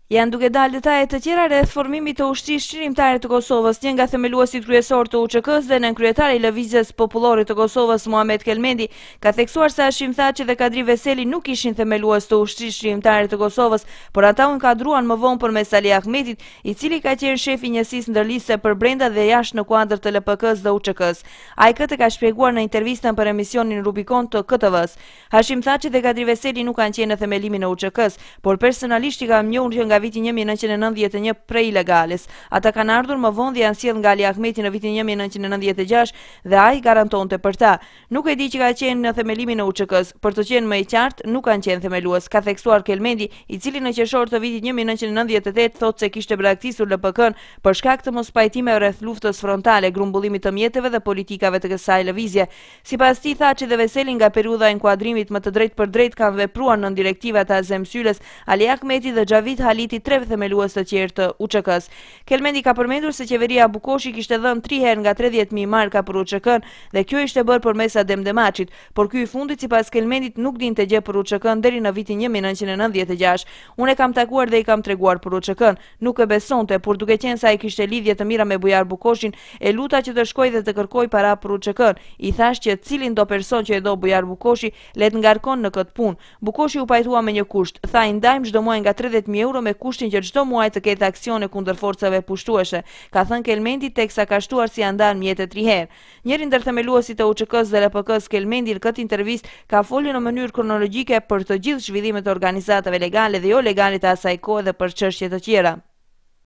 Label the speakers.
Speaker 1: Janë duke dalë detajet të tjera rreth formimit të ushtrisë çlirimtare të Kosovës. Një nga themeluesit kryesor të UÇK-s dhe nënkryetari i Lëvizjes Popullore të Kosovës, Muhamet Kelmendi, ka theksuar se Hashim Thaçi dhe Kadri Veseli nuk ishin themelues të ushtrisë çlirimtare të Kosovës, por ata u inkadruan më vonë përmes Ali Ahmetit, i cili ka qenë shefi njësisë ndërlindëse për brenda dhe jashtë në kuadër të LPK-s dhe UÇK-s. Ai këtë ka shpjeguar në intervistën për emisionin Rubicon të KTV-s. Hashim Thaçi dhe Kadri Veseli nuk kanë qenë në themelimin e UÇK-s, por personalisht i kam njohur që nga viti 1991 prej ilegales. Ata kanë ardhur më vonë dhe janë sjellë nga Ali Ahmeti në vitin 1996 dhe ai garantonte për ta. Nuk e di që ka qenë në themelimin e UÇK-s, për të qenë më i qartë, nuk kanë qenë themelues, ka theksuar Kelmendi, i cili në qershor të vitit 1998 thotë se kishte braktisur LPK-n për shkak të mospajtimeve rreth luftës frontale, grumbullimit të mjeteve dhe politikave të kësaj lëvizje. Sipas tij, Thaçi dhe Veseli nga periudha e inkuadrimit më të drejtë për drejtë kanë vepruar në direktivat e Azem Syles, Ali Ahmeti dhe Xhavit Haliti, tre themelues të tjerë të UÇK-s. Kelmendi ka përmendur se qeveria Bukoshi kishte dhënë 3 herë nga 30.000 marka për UÇK-n dhe kjo ishte bërë përmes Adem Demaçit, por ky i fundit sipas Kelmendit nuk dinte gjë për UÇK-n deri në vitin 1996. Unë e kam takuar dhe i kam treguar për UÇK-n, nuk e besonte, por duke qenë se ai kishte lidhje të mira me Bujar Bukoshin, e luta që të shkoj dhe të kërkoj para për UÇK-n. I thash që cilin do person që e do Bujar Bukoshi le të ngarkon në këtë punë. Bukoshi u pajtua me një kusht, tha i ndajmë çdo muaj nga 30.000 euro me kushtin që çdo muaj të ketë aksione kundër forcave pushtuese, ka thënë Kelmendi, teksa ka shtuar si andan mjetet 3 herë. Njëri ndër themeluesit e UÇK-s dhe LPK-s, Kelmendi, në këtë intervistë ka folur në mënyrë kronologjike për të gjithë zhvillimet e organizatave legale dhe jo legale të asaj kohe dhe për çështje të tjera.